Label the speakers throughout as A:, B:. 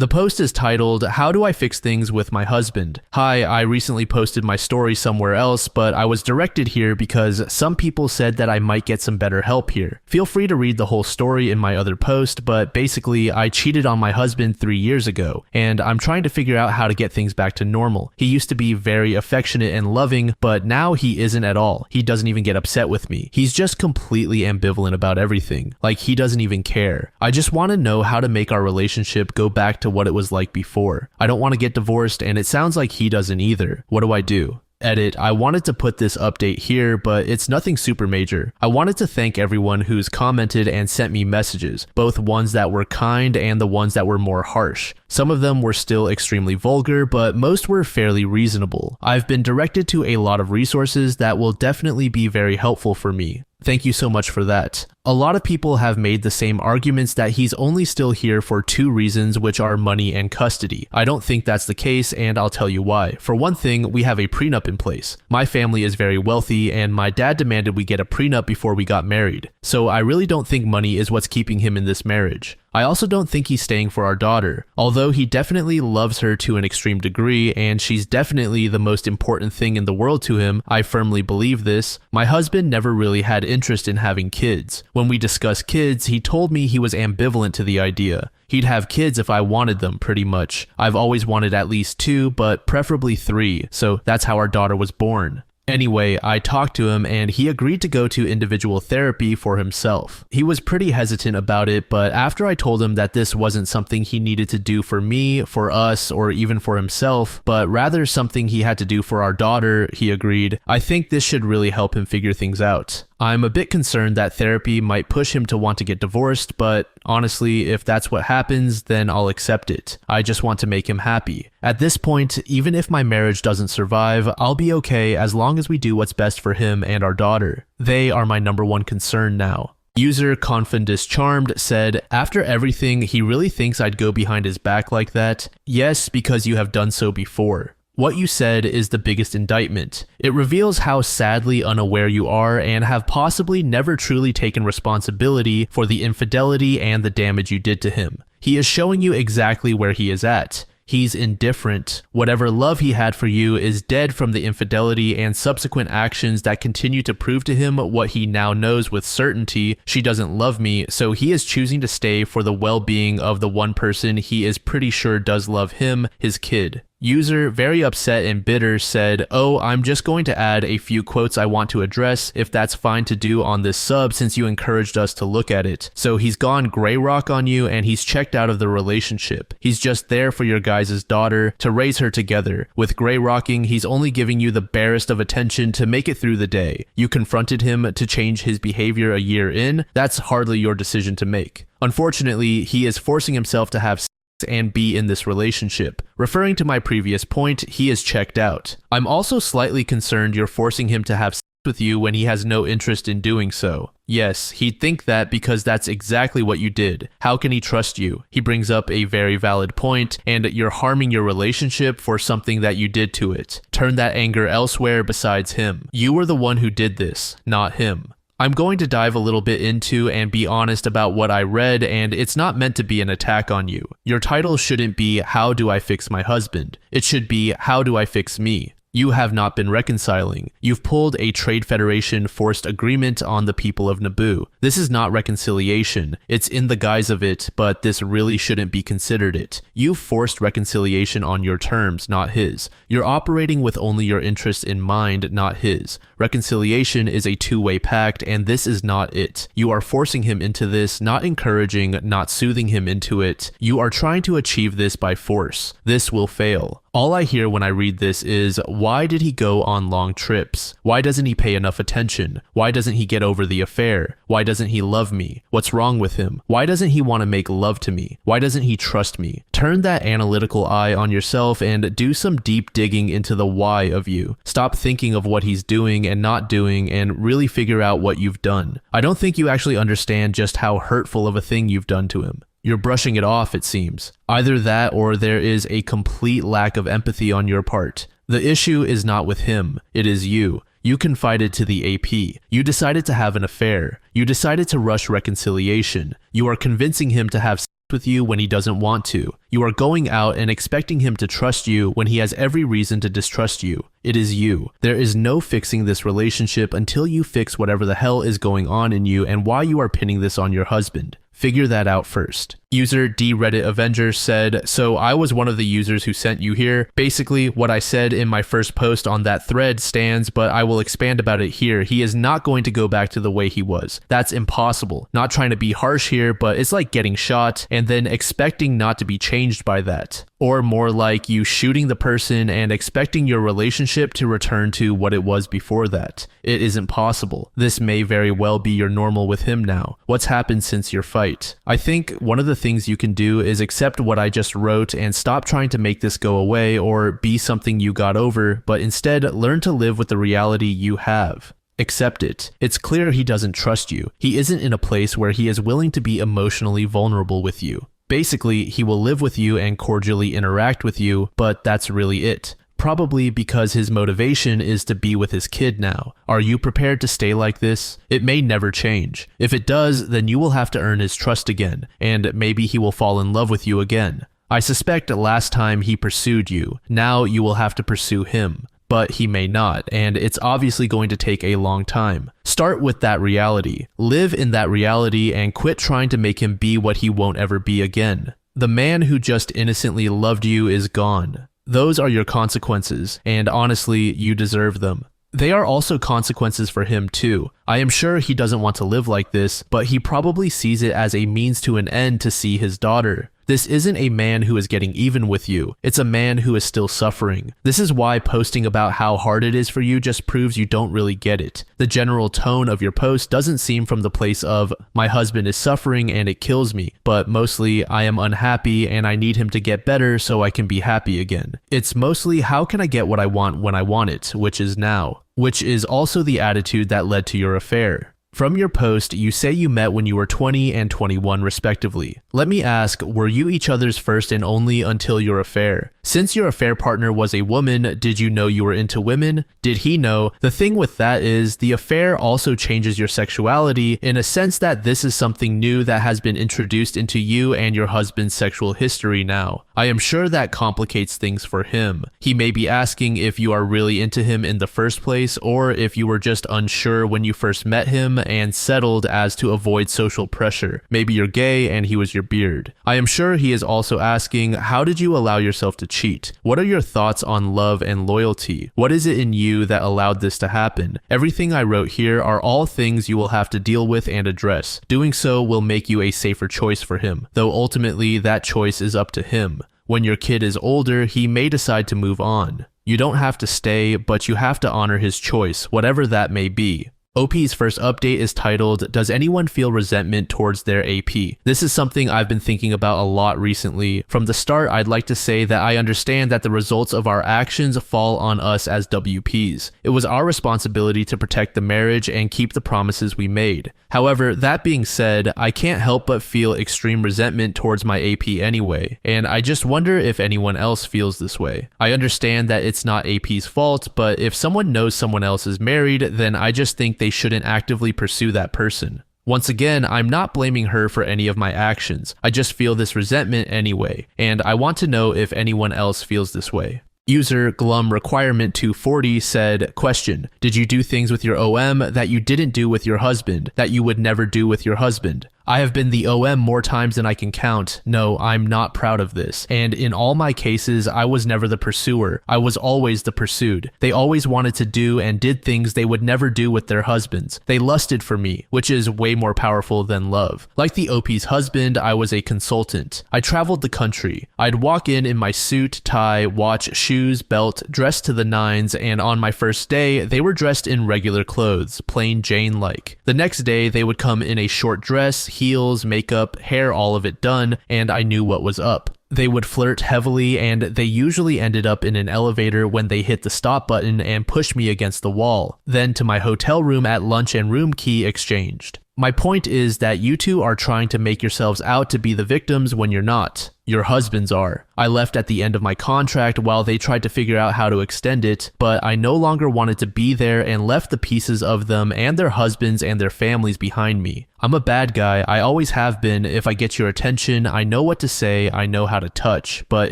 A: The post is titled, "How do I fix things with my husband? Hi, I recently posted my story somewhere else, but I was directed here because some people said that I might get some better help here. Feel free to read the whole story in my other post, but basically I cheated on my husband 3 years ago, and I'm trying to figure out how to get things back to normal. He used to be very affectionate and loving, but now he isn't at all. He doesn't even get upset with me. He's just completely ambivalent about everything. Like, he doesn't even care. I just want to know how to make our relationship go back to what it was like before. I don't want to get divorced, and it sounds like he doesn't either. What do I do?" Edit, I wanted to put this update here, but it's nothing super major. I wanted to thank everyone who's commented and sent me messages, both ones that were kind and the ones that were more harsh. Some of them were still extremely vulgar, but most were fairly reasonable. I've been directed to a lot of resources that will definitely be very helpful for me. Thank you so much for that. A lot of people have made the same arguments that he's only still here for 2 reasons, which are money and custody. I don't think that's the case, and I'll tell you why. For one thing, we have a prenup in place. My family is very wealthy, and my dad demanded we get a prenup before we got married. So I really don't think money is what's keeping him in this marriage. I also don't think he's staying for our daughter, although he definitely loves her to an extreme degree, and she's definitely the most important thing in the world to him. I firmly believe this. My husband never really had interest in having kids. When we discussed kids, he told me he was ambivalent to the idea. He'd have kids if I wanted them, pretty much. I've always wanted at least 2, but preferably 3, so that's how our daughter was born. Anyway, I talked to him and he agreed to go to individual therapy for himself. He was pretty hesitant about it, but after I told him that this wasn't something he needed to do for me, for us, or even for himself, but rather something he had to do for our daughter, he agreed. I think this should really help him figure things out. I'm a bit concerned that therapy might push him to want to get divorced, but honestly, if that's what happens, then I'll accept it. I just want to make him happy. At this point, even if my marriage doesn't survive, I'll be okay as long as we do what's best for him and our daughter. They are my #1 concern now. User Confidus Charmed said, "After everything, he really thinks I'd go behind his back like that? Yes, because you have done so before. What you said is the biggest indictment. It reveals how sadly unaware you are and have possibly never truly taken responsibility for the infidelity and the damage you did to him. He is showing you exactly where he is at. He's indifferent. Whatever love he had for you is dead from the infidelity and subsequent actions that continue to prove to him what he now knows with certainty: she doesn't love me, so he is choosing to stay for the well-being of the one person he is pretty sure does love him, his kid." User, very upset and bitter, said, "Oh, I'm just going to add a few quotes I want to address, if that's fine to do on this sub since you encouraged us to look at it. So he's gone gray rock on you and he's checked out of the relationship. He's just there for your guys' daughter, to raise her together. With gray rocking, he's only giving you the barest of attention to make it through the day. You confronted him to change his behavior a year in. That's hardly your decision to make. Unfortunately, he is forcing himself to have and be in this relationship. Referring to my previous point, he is checked out. I'm also slightly concerned you're forcing him to have sex with you when he has no interest in doing so. Yes, he'd think that because that's exactly what you did. How can he trust you?" He brings up a very valid point, and you're harming your relationship for something that you did to it. Turn that anger elsewhere besides him. You were the one who did this, not him. I'm going to dive a little bit into and be honest about what I read, and it's not meant to be an attack on you. Your title shouldn't be, "How do I fix my husband?" It should be, "How do I fix me?" You have not been reconciling. You've pulled a Trade Federation forced agreement on the people of Naboo. This is not reconciliation. It's in the guise of it, but this really shouldn't be considered it. You've forced reconciliation on your terms, not his. You're operating with only your interest in mind, not his. Reconciliation is a two-way pact, and this is not it. You are forcing him into this, not encouraging, not soothing him into it. You are trying to achieve this by force. This will fail. All I hear when I read this is, why did he go on long trips? Why doesn't he pay enough attention? Why doesn't he get over the affair? Why doesn't he love me? What's wrong with him? Why doesn't he want to make love to me? Why doesn't he trust me? Turn that analytical eye on yourself and do some deep digging into the why of you. Stop thinking of what he's doing and not doing and really figure out what you've done. I don't think you actually understand just how hurtful of a thing you've done to him. You're brushing it off, it seems. Either that or there is a complete lack of empathy on your part. The issue is not with him, it is you. You confided to the AP. You decided to have an affair. You decided to rush reconciliation. You are convincing him to have sex with you when he doesn't want to. You are going out and expecting him to trust you when he has every reason to distrust you. It is you. There is no fixing this relationship until you fix whatever the hell is going on in you and why you are pinning this on your husband. Figure that out first. User DRedditAvenger said, so I was one of the users who sent you here. Basically, what I said in my first post on that thread stands, but I will expand about it here. He is not going to go back to the way he was. That's impossible. Not trying to be harsh here, but it's like getting shot and then expecting not to be changed by that. Or more like you shooting the person and expecting your relationship to return to what it was before that. It isn't possible. This may very well be your normal with him now. What's happened since your fight? I think one of the things you can do is accept what I just wrote and stop trying to make this go away or be something you got over, but instead learn to live with the reality you have. Accept it. It's clear he doesn't trust you. He isn't in a place where he is willing to be emotionally vulnerable with you. Basically, he will live with you and cordially interact with you, but that's really it. Probably because his motivation is to be with his kid now. Are you prepared to stay like this? It may never change. If it does, then you will have to earn his trust again, and maybe he will fall in love with you again. I suspect last time he pursued you. Now you will have to pursue him. But he may not, and it's obviously going to take a long time. Start with that reality. Live in that reality and quit trying to make him be what he won't ever be again. The man who just innocently loved you is gone. Those are your consequences, and honestly, you deserve them. They are also consequences for him too. I am sure he doesn't want to live like this, but he probably sees it as a means to an end to see his daughter. This isn't a man who is getting even with you. It's a man who is still suffering. This is why posting about how hard it is for you just proves you don't really get it. The general tone of your post doesn't seem from the place of, my husband is suffering and it kills me, but mostly, I am unhappy and I need him to get better so I can be happy again. It's mostly, how can I get what I want when I want it, which is now. Which is also the attitude that led to your affair. From your post, you say you met when you were 20 and 21 respectively. Let me ask, were you each other's first and only until your affair? Since your affair partner was a woman, did you know you were into women? Did he know? The thing with that is, the affair also changes your sexuality in a sense that this is something new that has been introduced into you and your husband's sexual history now. I am sure that complicates things for him. He may be asking if you are really into him in the first place, or if you were just unsure when you first met him and settled as to avoid social pressure. Maybe you're gay and he was your beard. I am sure he is also asking, how did you allow yourself to cheat? What are your thoughts on love and loyalty? What is it in you that allowed this to happen? Everything I wrote here are all things you will have to deal with and address. Doing so will make you a safer choice for him, though ultimately that choice is up to him. When your kid is older, he may decide to move on. You don't have to stay, but you have to honor his choice, whatever that may be. OP's first update is titled, Does Anyone Feel Resentment Towards Their AP? This is something I've been thinking about a lot recently. From the start, I'd like to say that I understand that the results of our actions fall on us as WPs. It was our responsibility to protect the marriage and keep the promises we made. However, that being said, I can't help but feel extreme resentment towards my AP anyway, and I just wonder if anyone else feels this way. I understand that it's not AP's fault, but if someone knows someone else is married, then I just think they shouldn't actively pursue that person. Once again, I'm not blaming her for any of my actions. I just feel this resentment anyway, and I want to know if anyone else feels this way. User Glum Requirement 240 said, question, did you do things with your OM that you didn't do with your husband, that you would never do with your husband? I have been the OM more times than I can count. No, I'm not proud of this. And in all my cases, I was never the pursuer. I was always the pursued. They always wanted to do and did things they would never do with their husbands. They lusted for me, which is way more powerful than love. Like the OP's husband, I was a consultant. I traveled the country. I'd walk in my suit, tie, watch, shoes, belt, dressed to the nines, and on my first day, they were dressed in regular clothes, plain Jane-like. The next day, they would come in a short dress, heels, makeup, hair, all of it done, and I knew what was up. They would flirt heavily, and they usually ended up in an elevator when they hit the stop button and pushed me against the wall, then to my hotel room at lunch and room key exchanged. My point is that you two are trying to make yourselves out to be the victims when you're not. Your husbands are. I left at the end of my contract while they tried to figure out how to extend it, but I no longer wanted to be there and left the pieces of them and their husbands and their families behind me. I'm a bad guy, I always have been. If I get your attention, I know what to say, I know how to touch, but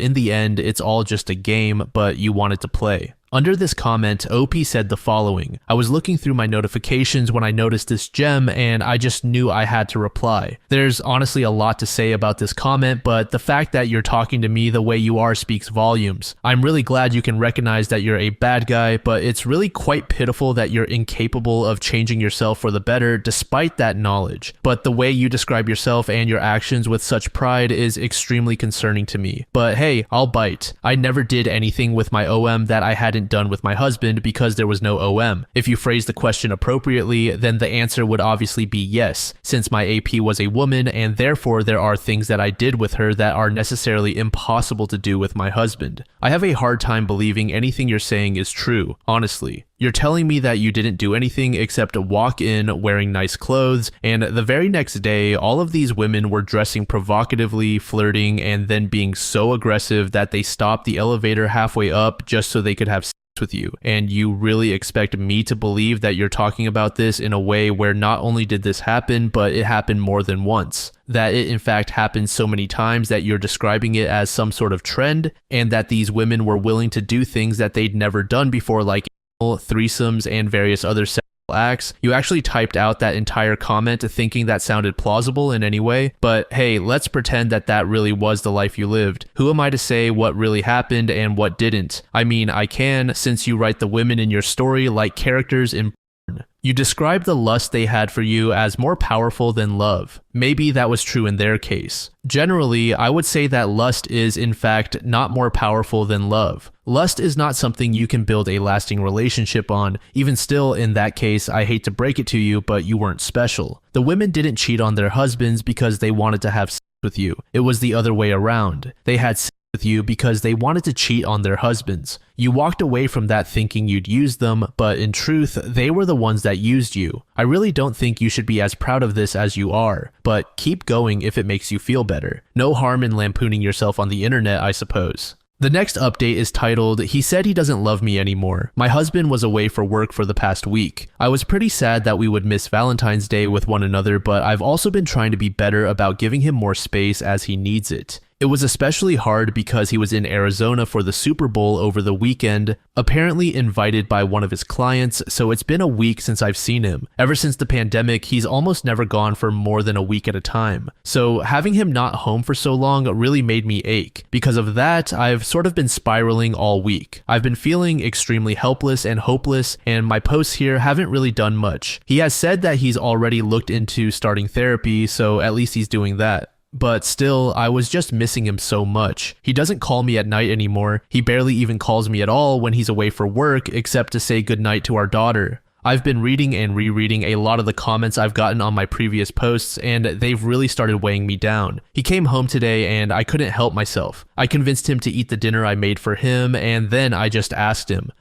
A: in the end, it's all just a game, but you wanted to play. Under this comment, OP said the following: I was looking through my notifications when I noticed this gem and I just knew I had to reply. There's honestly a lot to say about this comment, but the fact that you're talking to me the way you are speaks volumes. I'm really glad you can recognize that you're a bad guy, but it's really quite pitiful that you're incapable of changing yourself for the better despite that knowledge. But the way you describe yourself and your actions with such pride is extremely concerning to me. But hey, I'll bite. I never did anything with my OM that I hadn't done with my husband because there was no OM. If you phrase the question appropriately, then the answer would obviously be yes, since my AP was a woman and therefore there are things that I did with her that are necessarily impossible to do with my husband. I have a hard time believing anything you're saying is true, honestly. You're telling me that you didn't do anything except walk in wearing nice clothes, and the very next day, all of these women were dressing provocatively, flirting, and then being so aggressive that they stopped the elevator halfway up just so they could have sex with you. And you really expect me to believe that you're talking about this in a way where not only did this happen, but it happened more than once? That it in fact happened so many times that you're describing it as some sort of trend, and that these women were willing to do things that they'd never done before, like threesomes and various other sexual acts. You actually typed out that entire comment thinking that sounded plausible in any way, but hey, let's pretend that that really was the life you lived. Who am I to say what really happened and what didn't? I mean, I can, since you write the women in your story like characters in porn. You described the lust they had for you as more powerful than love. Maybe that was true in their case. Generally, I would say that lust is, in fact, not more powerful than love. Lust is not something you can build a lasting relationship on. Even still, in that case, I hate to break it to you, but you weren't special. The women didn't cheat on their husbands because they wanted to have sex with you. It was the other way around. They had sex with you because they wanted to cheat on their husbands. You walked away from that thinking you'd use them, but in truth, they were the ones that used you. I really don't think you should be as proud of this as you are, but keep going if it makes you feel better. No harm in lampooning yourself on the internet, I suppose. The next update is titled, "He said he doesn't love me anymore. My husband was away for work for the past week. I was pretty sad that we would miss Valentine's Day with one another, but I've also been trying to be better about giving him more space as he needs it. It was especially hard because he was in Arizona for the Super Bowl over the weekend, apparently invited by one of his clients, so it's been a week since I've seen him. Ever since the pandemic, he's almost never gone for more than a week at a time. So having him not home for so long really made me ache. Because of that, I've sort of been spiraling all week. I've been feeling extremely helpless and hopeless, and my posts here haven't really done much. He has said that he's already looked into starting therapy, so at least he's doing that. But still, I was just missing him so much. He doesn't call me at night anymore. He barely even calls me at all when he's away for work, except to say goodnight to our daughter. I've been reading and rereading a lot of the comments I've gotten on my previous posts, and they've really started weighing me down. He came home today and I couldn't help myself. I convinced him to eat the dinner I made for him, and then I just asked him,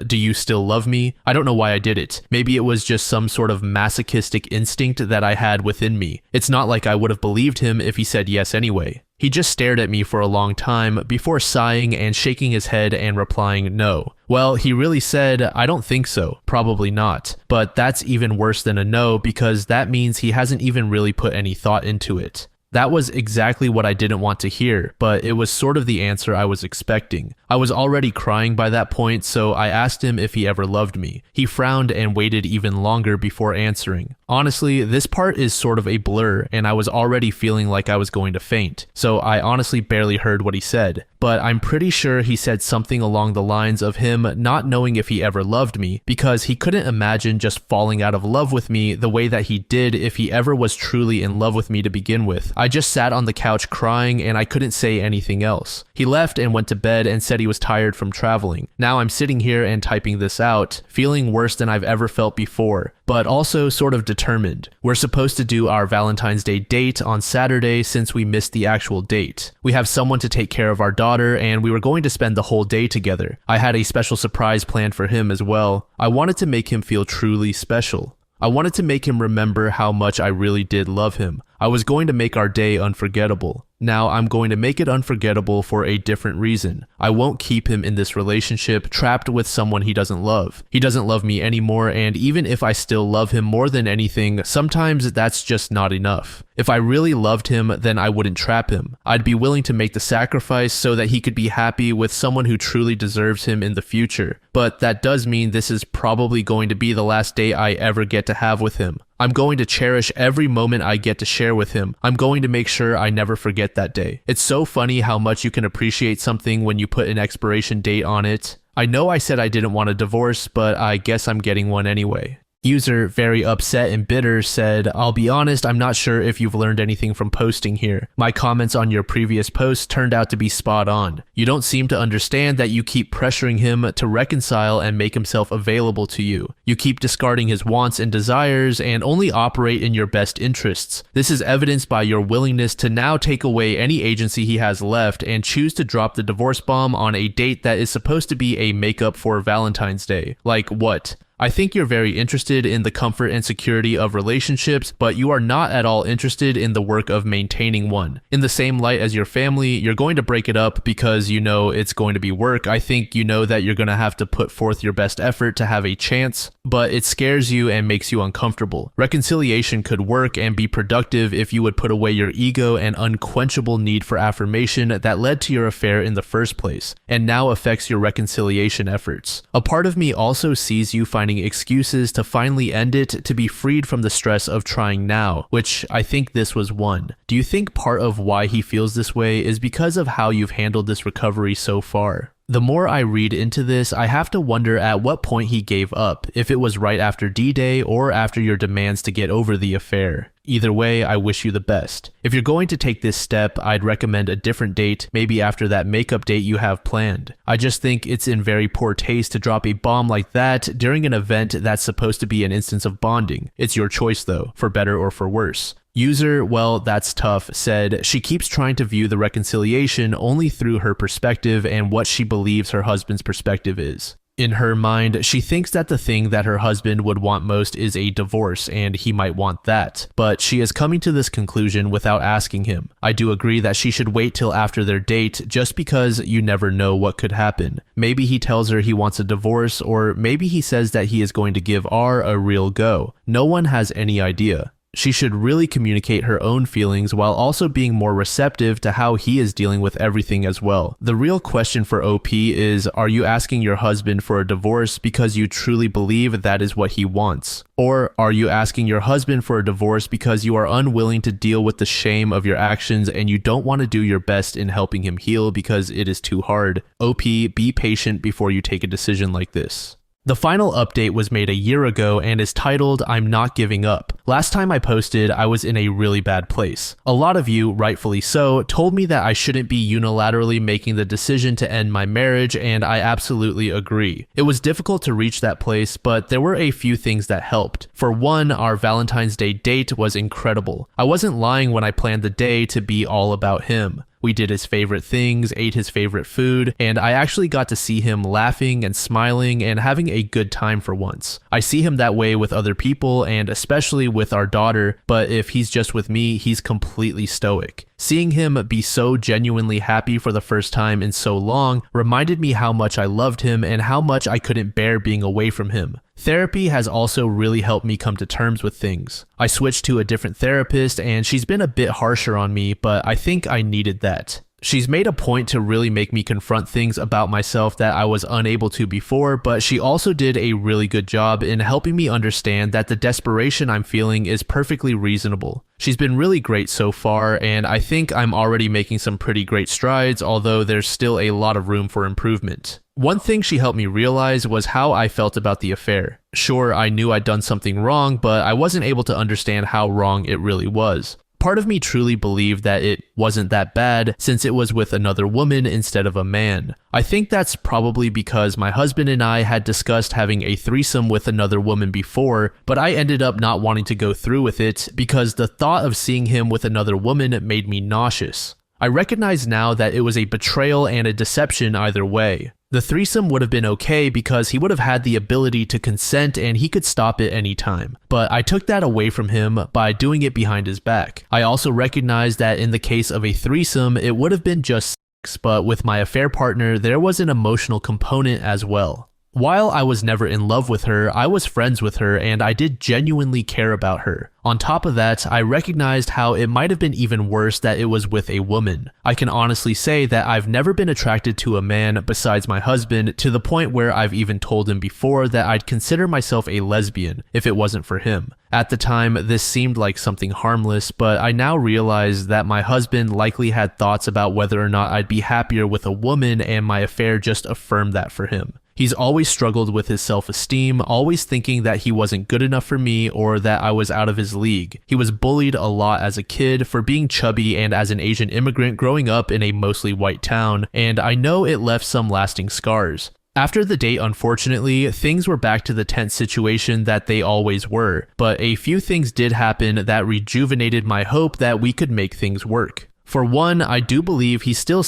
A: "Do you still love me?" I don't know why I did it. Maybe it was just some sort of masochistic instinct that I had within me. It's not like I would have believed him if he said yes anyway. He just stared at me for a long time before sighing and shaking his head and replying no. Well, he really said, "I don't think so, probably not." But that's even worse than a no because that means he hasn't even really put any thought into it. That was exactly what I didn't want to hear, but it was sort of the answer I was expecting. I was already crying by that point, so I asked him if he ever loved me. He frowned and waited even longer before answering. Honestly, this part is sort of a blur, and I was already feeling like I was going to faint, so I honestly barely heard what he said. But I'm pretty sure he said something along the lines of him not knowing if he ever loved me, because he couldn't imagine just falling out of love with me the way that he did if he ever was truly in love with me to begin with. I just sat on the couch crying and I couldn't say anything else. He left and went to bed and said he was tired from traveling. Now I'm sitting here and typing this out, feeling worse than I've ever felt before, but also sort of determined. We're supposed to do our Valentine's Day date on Saturday since we missed the actual date. We have someone to take care of our daughter and we were going to spend the whole day together. I had a special surprise planned for him as well. I wanted to make him feel truly special. I wanted to make him remember how much I really did love him. I was going to make our day unforgettable. Now I'm going to make it unforgettable for a different reason. I won't keep him in this relationship trapped with someone he doesn't love. He doesn't love me anymore, and even if I still love him more than anything, sometimes that's just not enough. If I really loved him, then I wouldn't trap him. I'd be willing to make the sacrifice so that he could be happy with someone who truly deserves him in the future. But that does mean this is probably going to be the last day I ever get to have with him. I'm going to cherish every moment I get to share with him. I'm going to make sure I never forget that day. It's so funny how much you can appreciate something when you put an expiration date on it. I know I said I didn't want a divorce, but I guess I'm getting one anyway. User, very upset and bitter, said, "I'll be honest, I'm not sure if you've learned anything from posting here. My comments on your previous post turned out to be spot on. You don't seem to understand that you keep pressuring him to reconcile and make himself available to you. You keep discarding his wants and desires and only operate in your best interests. This is evidenced by your willingness to now take away any agency he has left and choose to drop the divorce bomb on a date that is supposed to be a makeup for Valentine's Day. Like what? I think you're very interested in the comfort and security of relationships, but you are not at all interested in the work of maintaining one. In the same light as your family, you're going to break it up because you know it's going to be work. I think you know that you're going to have to put forth your best effort to have a chance, but it scares you and makes you uncomfortable. Reconciliation could work and be productive if you would put away your ego and unquenchable need for affirmation that led to your affair in the first place, and now affects your reconciliation efforts. A part of me also sees you finding excuses to finally end it, to be freed from the stress of trying now, which I think this was one. Do you think part of why he feels this way is because of how you've handled this recovery so far? The more I read into this, I have to wonder at what point he gave up, if it was right after D-Day or after your demands to get over the affair. Either way, I wish you the best. If you're going to take this step, I'd recommend a different date, maybe after that makeup date you have planned. I just think it's in very poor taste to drop a bomb like that during an event that's supposed to be an instance of bonding. It's your choice though, for better or for worse. User, well, that's tough, said, "She keeps trying to view the reconciliation only through her perspective and what she believes her husband's perspective is. In her mind, she thinks that the thing that her husband would want most is a divorce, and he might want that. But she is coming to this conclusion without asking him. I do agree that she should wait till after their date, just because you never know what could happen. Maybe he tells her he wants a divorce, or maybe he says that he is going to give R a real go. No one has any idea. She should really communicate her own feelings while also being more receptive to how he is dealing with everything as well. The real question for OP is, are you asking your husband for a divorce because you truly believe that is what he wants? Or are you asking your husband for a divorce because you are unwilling to deal with the shame of your actions and you don't want to do your best in helping him heal because it is too hard? OP, be patient before you take a decision like this. The final update was made a year ago and is titled, "I'm Not Giving Up." Last time I posted, I was in a really bad place. A lot of you, rightfully so, told me that I shouldn't be unilaterally making the decision to end my marriage, and I absolutely agree. It was difficult to reach that place, but there were a few things that helped. For one, our Valentine's Day date was incredible. I wasn't lying when I planned the day to be all about him. We did his favorite things, ate his favorite food, and I actually got to see him laughing and smiling and having a good time for once. I see him that way with other people and especially with our daughter, but if he's just with me, he's completely stoic. Seeing him be so genuinely happy for the first time in so long reminded me how much I loved him and how much I couldn't bear being away from him. Therapy has also really helped me come to terms with things. I switched to a different therapist and she's been a bit harsher on me, but I think I needed that. She's made a point to really make me confront things about myself that I was unable to before, but she also did a really good job in helping me understand that the desperation I'm feeling is perfectly reasonable. She's been really great so far, and I think I'm already making some pretty great strides, although there's still a lot of room for improvement. One thing she helped me realize was how I felt about the affair. Sure, I knew I'd done something wrong, but I wasn't able to understand how wrong it really was. Part of me truly believed that it wasn't that bad since it was with another woman instead of a man. I think that's probably because my husband and I had discussed having a threesome with another woman before, but I ended up not wanting to go through with it because the thought of seeing him with another woman made me nauseous. I recognize now that it was a betrayal and a deception either way. The threesome would have been okay because he would have had the ability to consent and he could stop at any time. But I took that away from him by doing it behind his back. I also recognized that in the case of a threesome, it would have been just sex, but with my affair partner, there was an emotional component as well. While I was never in love with her, I was friends with her and I did genuinely care about her. On top of that, I recognized how it might have been even worse that it was with a woman. I can honestly say that I've never been attracted to a man besides my husband, to the point where I've even told him before that I'd consider myself a lesbian if it wasn't for him. At the time, this seemed like something harmless, but I now realize that my husband likely had thoughts about whether or not I'd be happier with a woman, and my affair just affirmed that for him. He's always struggled with his self-esteem, always thinking that he wasn't good enough for me or that I was out of his league. He was bullied a lot as a kid for being chubby and as an Asian immigrant growing up in a mostly white town, and I know it left some lasting scars. After the date, unfortunately, things were back to the tense situation that they always were, but a few things did happen that rejuvenated my hope that we could make things work. For one, I do believe he's still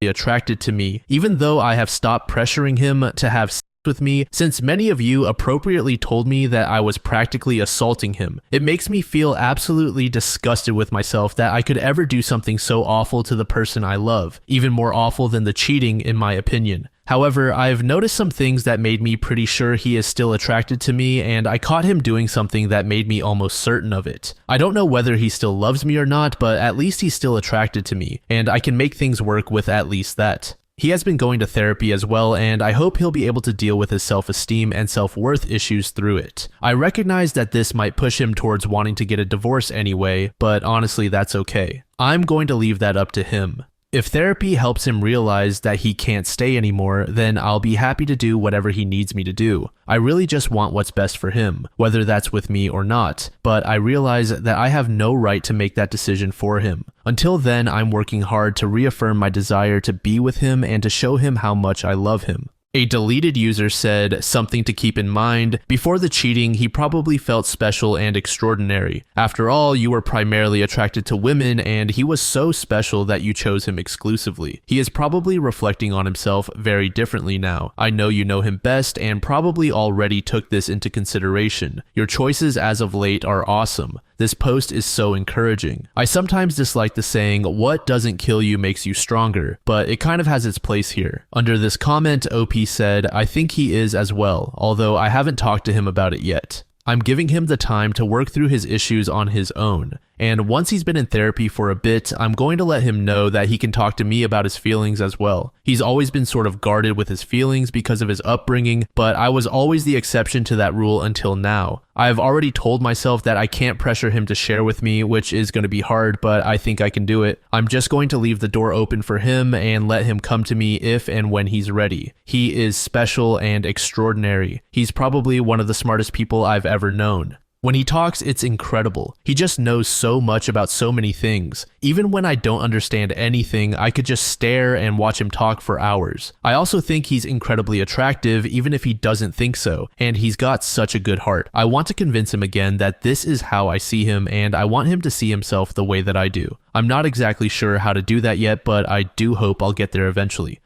A: attracted to me, even though I have stopped pressuring him to have sex with me, since many of you appropriately told me that I was practically assaulting him. It makes me feel absolutely disgusted with myself that I could ever do something so awful to the person I love, even more awful than the cheating in my opinion. However, I've noticed some things that made me pretty sure he is still attracted to me, and I caught him doing something that made me almost certain of it. I don't know whether he still loves me or not, but at least he's still attracted to me, and I can make things work with at least that. He has been going to therapy as well, and I hope he'll be able to deal with his self-esteem and self-worth issues through it. I recognize that this might push him towards wanting to get a divorce anyway, but honestly that's okay. I'm going to leave that up to him. If therapy helps him realize that he can't stay anymore, then I'll be happy to do whatever he needs me to do. I really just want what's best for him, whether that's with me or not, but I realize that I have no right to make that decision for him. Until then, I'm working hard to reaffirm my desire to be with him and to show him how much I love him. A deleted user said, something to keep in mind, before the cheating he probably felt special and extraordinary. After all, you were primarily attracted to women and he was so special that you chose him exclusively. He is probably reflecting on himself very differently now. I know you know him best and probably already took this into consideration. Your choices as of late are awesome. This post is so encouraging. I sometimes dislike the saying, what doesn't kill you makes you stronger, but it kind of has its place here. Under this comment, OP said, I think he is as well, although I haven't talked to him about it yet. I'm giving him the time to work through his issues on his own. And once he's been in therapy for a bit, I'm going to let him know that he can talk to me about his feelings as well. He's always been sort of guarded with his feelings because of his upbringing, but I was always the exception to that rule until now. I've already told myself that I can't pressure him to share with me, which is going to be hard, but I think I can do it. I'm just going to leave the door open for him and let him come to me if and when he's ready. He is special and extraordinary. He's probably one of the smartest people I've ever known. When he talks, it's incredible. He just knows so much about so many things. Even when I don't understand anything, I could just stare and watch him talk for hours. I also think he's incredibly attractive, even if he doesn't think so, and he's got such a good heart. I want to convince him again that this is how I see him, and I want him to see himself the way that I do. I'm not exactly sure how to do that yet, but I do hope I'll get there eventually.